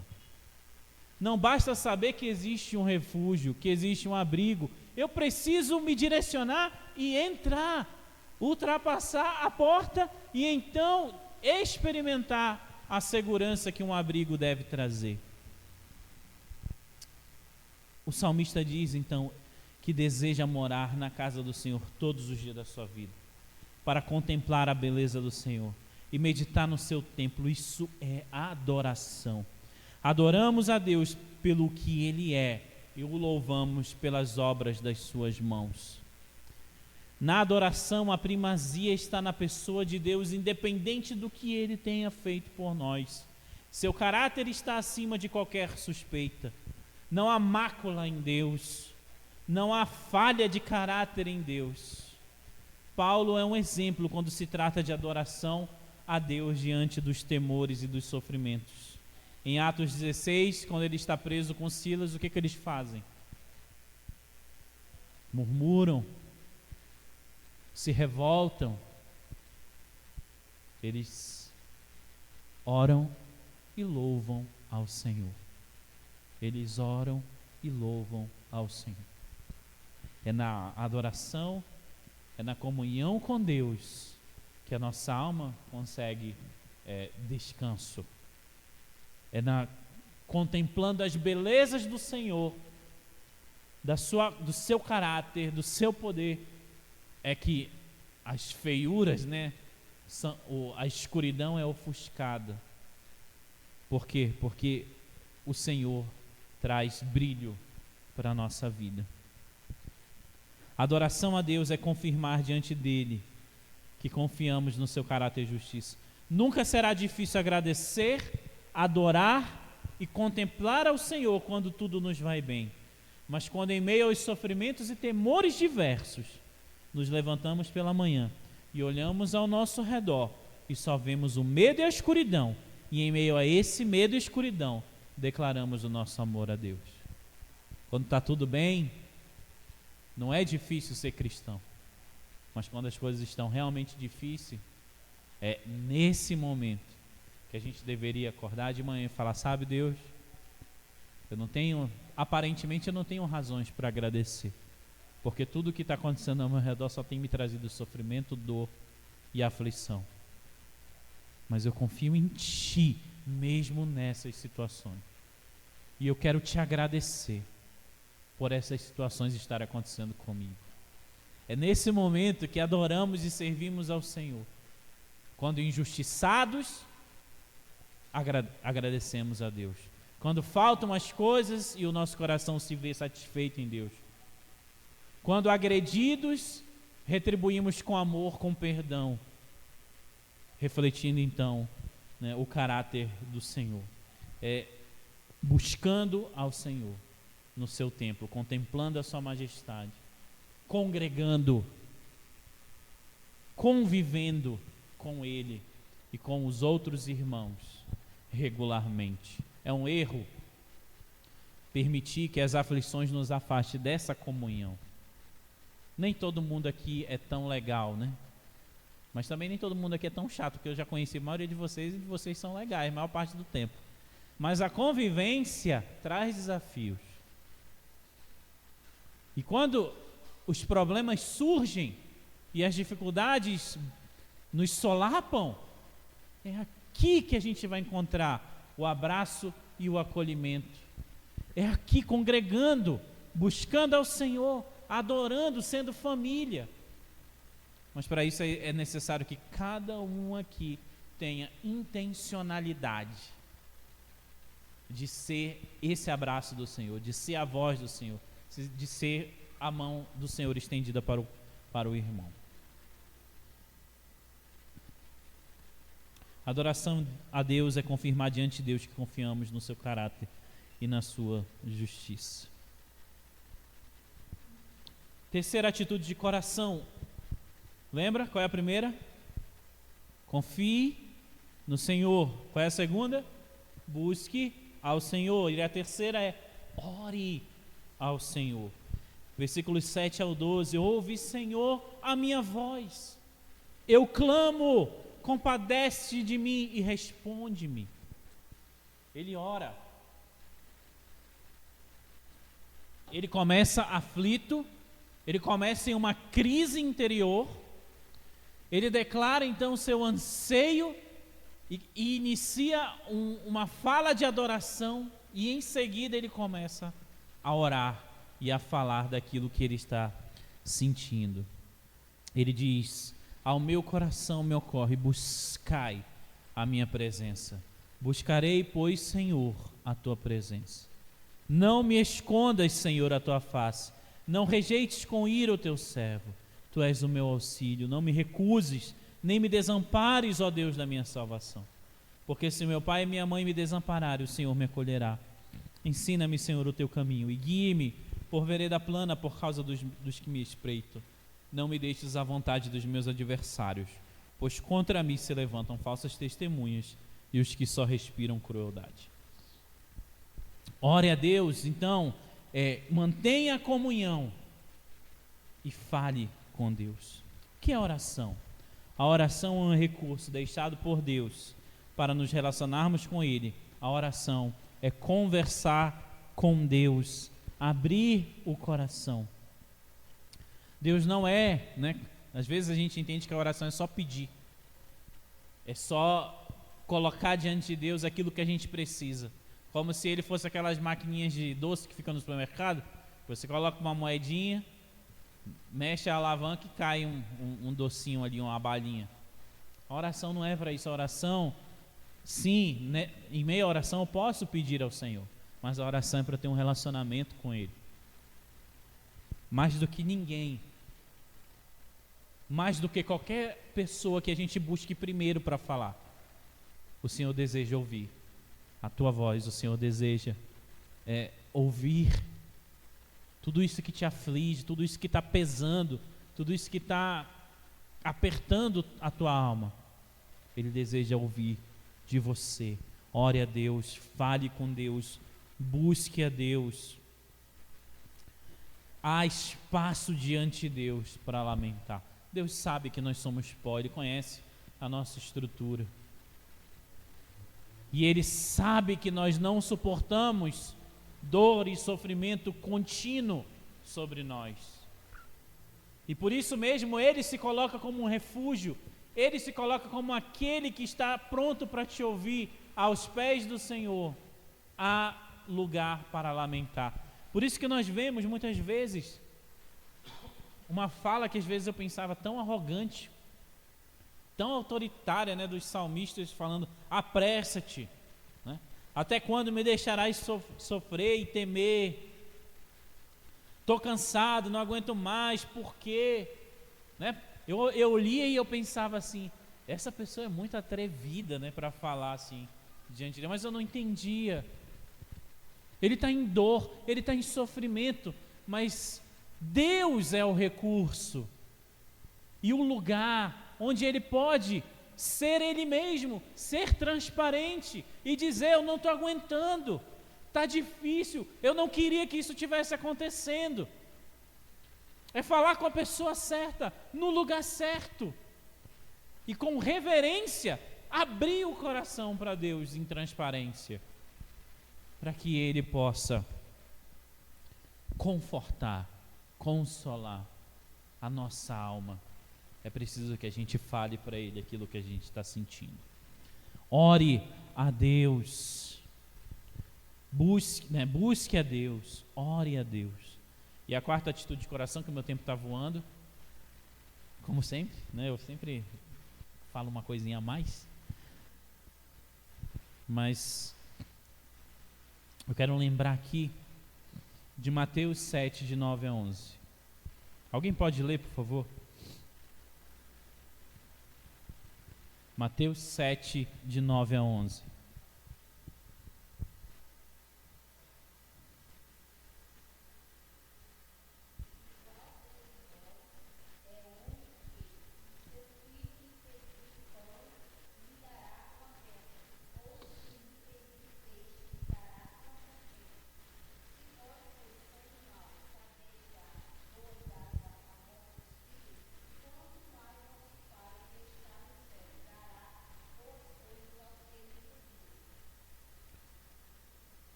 Não basta saber que existe um refúgio, que existe um abrigo, Eu preciso me direcionar e entrar, ultrapassar a porta e então experimentar a segurança que um abrigo deve trazer. O salmista diz então que deseja morar na casa do Senhor todos os dias da sua vida, para contemplar a beleza do Senhor e meditar no seu templo. Isso é adoração. Adoramos a Deus pelo que Ele é e o louvamos pelas obras das suas mãos. Na adoração, a primazia está na pessoa de Deus, independente do que Ele tenha feito por nós. Seu caráter está acima de qualquer suspeita. Não há mácula em Deus, não há falha de caráter em Deus. Paulo é um exemplo quando se trata de adoração a Deus diante dos temores e dos sofrimentos. Em Atos 16, quando ele está preso com Silas, o que eles fazem? Murmuram, se revoltam, eles oram e louvam ao Senhor. Eles oram e louvam ao Senhor. É na adoração, é na comunhão com Deus que a nossa alma consegue descanso. É contemplando as belezas do Senhor, do seu caráter, do seu poder, é que as feiuras, a escuridão é ofuscada. Por quê? Porque o Senhor traz brilho para a nossa vida. Adoração a Deus é confirmar diante dele que confiamos no seu caráter e justiça. Nunca será difícil agradecer, adorar e contemplar ao Senhor quando tudo nos vai bem. Mas quando em meio aos sofrimentos e temores diversos, nos levantamos pela manhã e olhamos ao nosso redor e só vemos o medo e a escuridão, e em meio a esse medo e escuridão, declaramos o nosso amor a Deus. Quando está tudo bem, não é difícil ser cristão, mas quando as coisas estão realmente difíceis, é nesse momento que a gente deveria acordar de manhã e falar: sabe, Deus, aparentemente eu não tenho razões para agradecer, porque tudo que está acontecendo ao meu redor só tem me trazido sofrimento, dor e aflição, mas eu confio em Ti, mesmo nessas situações, e eu quero Te agradecer por essas situações estarem acontecendo comigo. É nesse momento que adoramos e servimos ao Senhor. Quando injustiçados, agradecemos a Deus. Quando faltam as coisas e o nosso coração se vê satisfeito em Deus. Quando agredidos, retribuímos com amor, com perdão, refletindo então o caráter do Senhor, buscando ao Senhor no seu templo, contemplando a sua majestade, congregando, convivendo com Ele e com os outros irmãos regularmente. É um erro permitir que as aflições nos afastem dessa comunhão. Nem todo mundo aqui é tão legal, mas também nem todo mundo aqui é tão chato, porque eu já conheci a maioria de vocês e vocês são legais, a maior parte do tempo. Mas a convivência traz desafios. E quando os problemas surgem e as dificuldades nos solapam, é aqui que a gente vai encontrar o abraço e o acolhimento. É aqui, congregando, buscando ao Senhor, adorando, sendo família. Mas para isso é necessário que cada um aqui tenha intencionalidade de ser esse abraço do Senhor, de ser a voz do Senhor, de ser a mão do Senhor estendida para o irmão. Adoração a Deus é confirmar diante de Deus que confiamos no seu caráter e na sua justiça. Terceira atitude de coração. Lembra? Qual é a primeira? Confie no Senhor. Qual é a segunda? Busque ao Senhor. E a terceira é ore ao Senhor. Versículos 7 ao 12. Ouve, Senhor, a minha voz. Eu clamo, compadece de mim e responde-me. Ele ora. Ele começa aflito, Ele começa em uma crise interior, ele declara então seu anseio e inicia uma fala de adoração, e em seguida ele começa a orar e a falar daquilo que ele está sentindo. Ele diz: ao meu coração me ocorre, buscai a minha presença. Buscarei, pois, Senhor, a tua presença. Não me escondas, Senhor, a tua face. Não rejeites com ira o teu servo. Tu és o meu auxílio. Não me recuses, nem me desampares, ó Deus da minha salvação. Porque se meu pai e minha mãe me desampararem, o Senhor me acolherá. Ensina-me, Senhor, o teu caminho e guie-me por vereda plana por causa dos que me espreitam. Não me deixes à vontade dos meus adversários, pois contra mim se levantam falsas testemunhas e os que só respiram crueldade. Ore a Deus, então, mantenha a comunhão e fale com Deus. O que é oração? A oração é um recurso deixado por Deus para nos relacionarmos com Ele. A oração é conversar com Deus, abrir o coração. Deus não às vezes a gente entende que a oração é só pedir, é só colocar diante de Deus aquilo que a gente precisa, como se Ele fosse aquelas maquininhas de doce que ficam no supermercado. Você coloca uma moedinha, mexe a alavanca e cai um docinho ali, uma balinha. A oração não é para isso. A oração, sim, né, em meio à oração eu posso pedir ao Senhor, mas a oração é para ter um relacionamento com Ele. Mais do que ninguém, mais do que qualquer pessoa que a gente busque primeiro para falar, o Senhor deseja ouvir a tua voz. O Senhor deseja ouvir tudo isso que te aflige, tudo isso que está pesando, tudo isso que está apertando a tua alma. Ele deseja ouvir de você. Ore a Deus, fale com Deus, busque a Deus. Há espaço diante de Deus para lamentar. Deus sabe que nós somos pó, Ele conhece a nossa estrutura. E Ele sabe que nós não suportamos dor e sofrimento contínuo sobre nós. E por isso mesmo Ele se coloca como um refúgio, Ele se coloca como aquele que está pronto para te ouvir. Aos pés do Senhor há lugar para lamentar. Por isso que nós vemos muitas vezes uma fala que às vezes eu pensava tão arrogante, tão autoritária, né, dos salmistas falando: apressa-te, né? Até quando me deixarás sofrer e temer? Estou cansado, não aguento mais, por quê? Né? Eu lia e eu pensava assim: essa pessoa é muito atrevida, né, para falar assim diante de Deus, mas eu não entendia. Ele está em dor, ele está em sofrimento, mas Deus é o recurso e o lugar onde ele pode ser ele mesmo, ser transparente e dizer: eu não estou aguentando, está difícil, eu não queria que isso tivesse acontecendo. É falar com a pessoa certa, no lugar certo, e com reverência abrir o coração para Deus em transparência, para que Ele possa confortar, consolar a nossa alma. É preciso que a gente fale para Ele aquilo que a gente está sentindo. Ore a Deus, busque a Deus, ore a Deus. E a quarta atitude de coração, que o meu tempo está voando, como sempre, né? Eu sempre falo uma coisinha a mais, mas eu quero lembrar aqui de Mateus 7, de 9 a 11. Alguém pode ler, por favor? Mateus 7, de 9 a 11.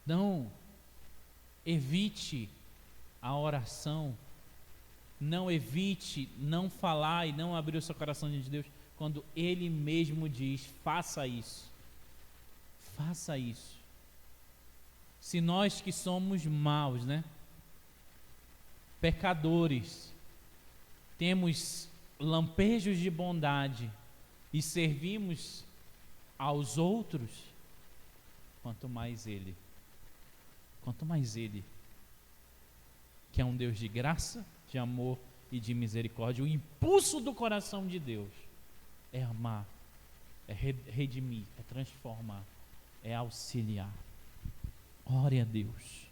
Não evite a oração Não evite não falar e não abrir o seu coração diante de Deus quando Ele mesmo diz: faça isso. Faça isso. Se nós que somos maus, né? Pecadores, temos lampejos de bondade e servimos aos outros, quanto mais Ele, que é um Deus de graça, de amor e de misericórdia. O impulso do coração de Deus é amar, é redimir, é transformar, é auxiliar. Ore a Deus.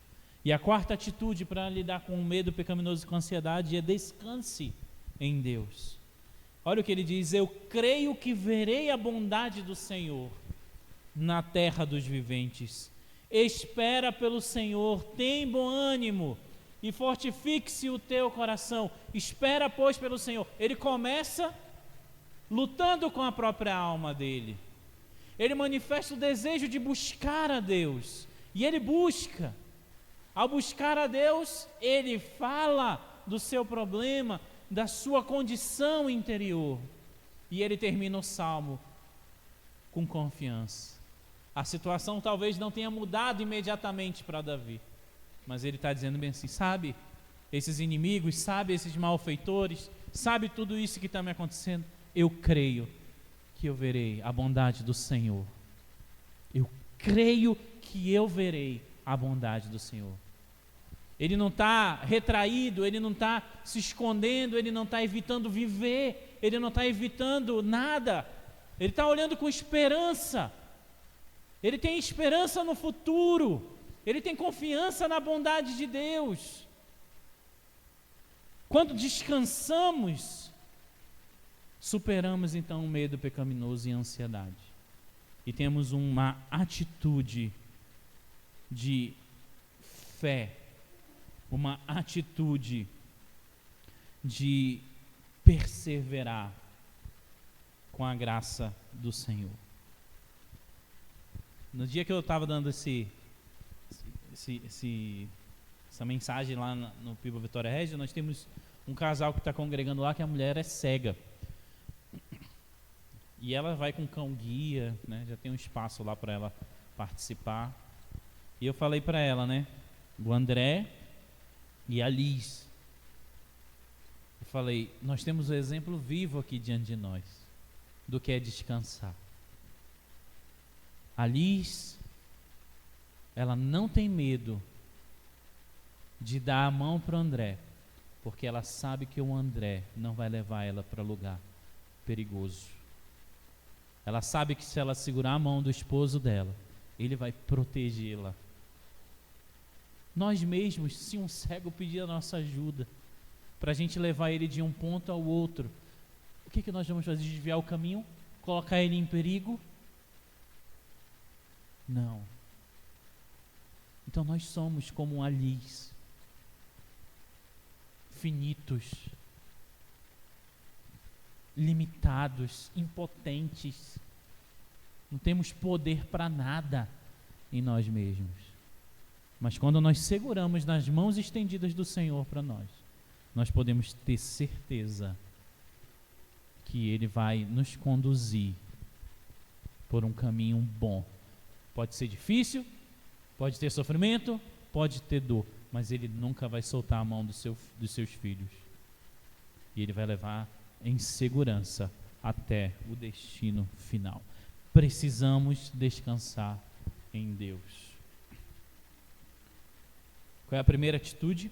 E a quarta atitude para lidar com o medo pecaminoso e com a ansiedade é: descanse em Deus. Olha o que ele diz: eu creio que verei a bondade do Senhor na terra dos viventes. Espera pelo Senhor, tem bom ânimo e fortifique-se o teu coração. Espera, pois, pelo Senhor. Ele começa lutando com a própria alma dele. Ele manifesta o desejo de buscar a Deus, e ele busca. Ao buscar a Deus, ele fala do seu problema, da sua condição interior, e ele termina o salmo com confiança. A situação talvez não tenha mudado imediatamente para Davi, mas ele está dizendo bem assim: sabe esses inimigos, sabe esses malfeitores, sabe tudo isso que está me acontecendo? Eu creio que eu verei a bondade do Senhor. Eu creio que eu verei a bondade do Senhor. Ele não está retraído, ele não está se escondendo, ele não está evitando viver, ele não está evitando nada. Ele está olhando com esperança. Ele tem esperança no futuro. Ele tem confiança na bondade de Deus. Quando descansamos, superamos então o medo pecaminoso e a ansiedade. E temos uma atitude de fé, uma atitude de perseverar com a graça do Senhor. No dia que eu estava dando essa mensagem lá no Piba Vitória Régia, nós temos um casal que está congregando lá, que a mulher é cega. E ela vai com cão guia, né? Já tem um espaço lá para ela participar. E eu falei para ela, né? O André e a Liz. Eu falei: nós temos um exemplo vivo aqui diante de nós do que é descansar. A Liz, ela não tem medo de dar a mão para o André, porque ela sabe que o André não vai levar ela para lugar perigoso. Ela sabe que se ela segurar a mão do esposo dela, ele vai protegê-la. Nós mesmos, se um cego pedir a nossa ajuda para a gente levar ele de um ponto ao outro, o que nós vamos fazer? Desviar o caminho? Colocar ele em perigo? Não. Então nós somos como a Liz, finitos, limitados, impotentes, não temos poder para nada em nós mesmos. Mas quando nós seguramos nas mãos estendidas do Senhor para nós podemos ter certeza que Ele vai nos conduzir por um caminho bom. Pode ser difícil, pode ter sofrimento, pode ter dor, mas Ele nunca vai soltar a mão dos seus filhos. E Ele vai levar em segurança até o destino final. Precisamos descansar em Deus. Qual é a primeira atitude?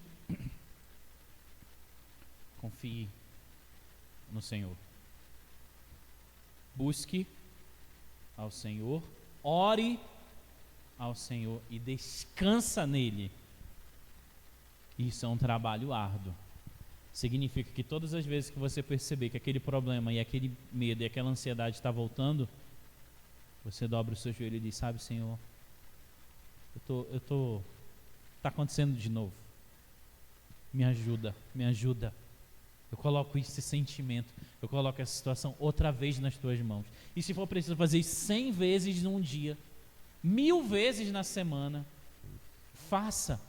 Confie no Senhor. Busque ao Senhor, ore ao Senhor e descansa nele. Isso é um trabalho árduo. Significa que todas as vezes que você perceber que aquele problema e aquele medo e aquela ansiedade está voltando, você dobra o seu joelho e diz: sabe, Senhor, está acontecendo de novo. Me ajuda. Eu coloco esse sentimento, eu coloco essa situação outra vez nas tuas mãos. E se for preciso fazer isso 100 vezes num dia, 1000 vezes na semana, faça.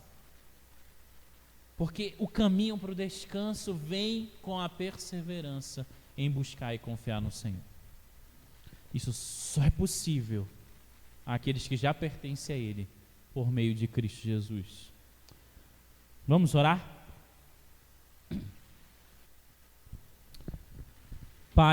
Porque o caminho para o descanso vem com a perseverança em buscar e confiar no Senhor. Isso só é possível àqueles que já pertencem a Ele, por meio de Cristo Jesus. Vamos orar?